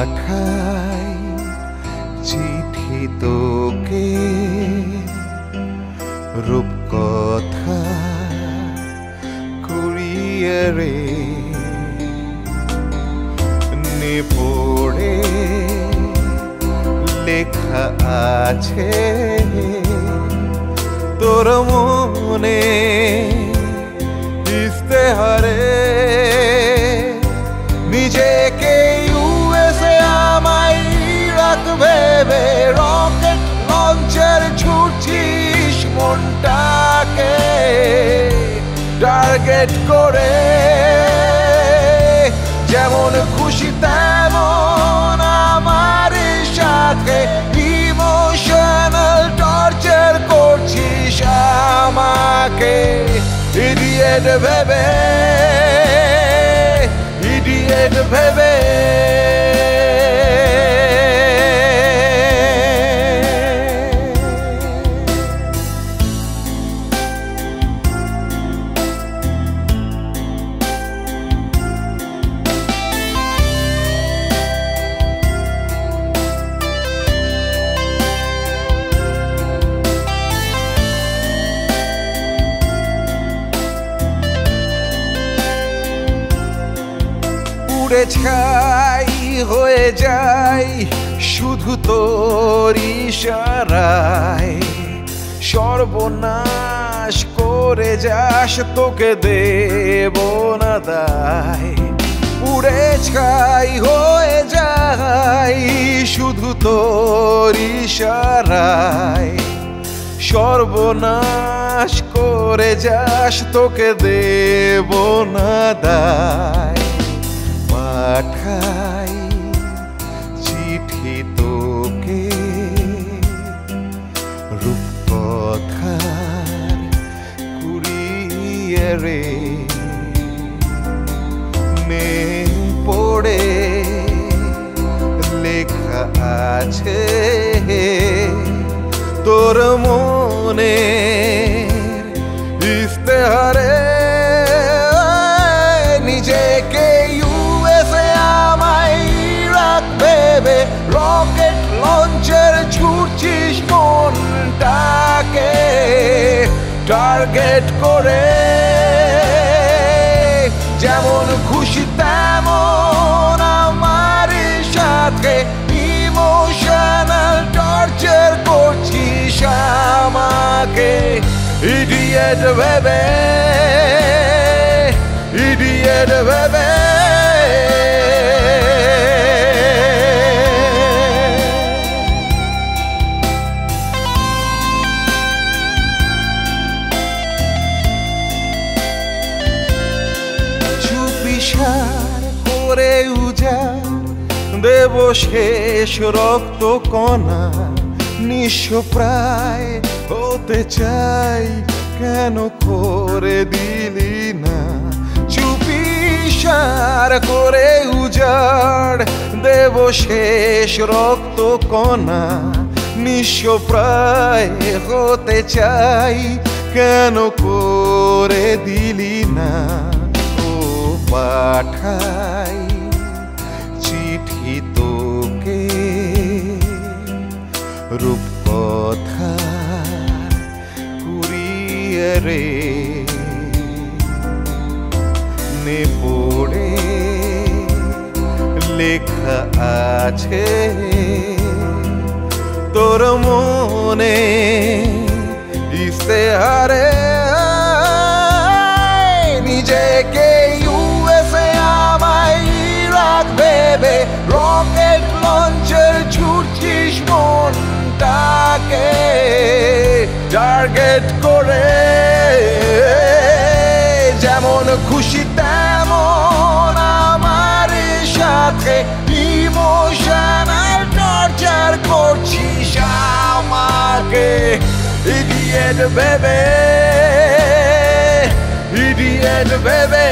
পাঠাই চিঠি তোকে রূপকথা কুরিয়ারে নে পড়ে লেখা আছে তোর মনে ইস্তেহারে নিজেকে ইউএসএ আমায় রাত ভেবে রকেট লঞ্চের ছুটছিস মনটাকে টার্গেট করে যেমন খুশি তেমন আমার সাথে ইমোশনাল টর্চার করছিস আমাকে ইডিয়েট ভেবে ইডিয়েট ভেবে উড়ে ছাই হয়ে যাই শুধু তোর ইশারায় সর্বনাশ করে যাস তোকে দেব না দায় উড়ে ছাই হয়ে যাই শুধু তোর ইশারায় সর্বনাশ করে যাস তোকে দেব না দায় পাঠাই চিঠি তোকে রূপকথার কুরিয়ারে নে পড়ে লেখা আছে তোর মনে ইস্তেহারে নিজেকে ভেবে রকেট লঞ্চের ছুটছিস মনটাকে টার্গেট করে যেমন খুশি তেমন আমার সাথে ইমোশনাল টর্চার করছিস আমাকে ইডিয়েট ভেবে ইডিয়েট ভেবে করে উজাড় দেব শেষ রক্ত কণা নিঃস্ব প্রায় হতে চাই কেন করে দিলি না চুপি সার করে উজাড় দেব শেষ রক্ত কণা নিঃস্ব প্রায় হতে চাই কেন করে দিলি না পাঠাই চিঠি তোকে রূপকথা কুরিয়ারে নে পড়ে লেখা আছে তোর মনে ইস্তেহারে নিজেকে ভেবে রকেট লঞ্চের ছুটছিস মনটাকে টার্গেট করে যেমন খুশি তেমন আমার সাথে ইমোশনাল টর্চার করছিস আমাকে ইডিয়েট ভেবে ইডিয়েট ভেবে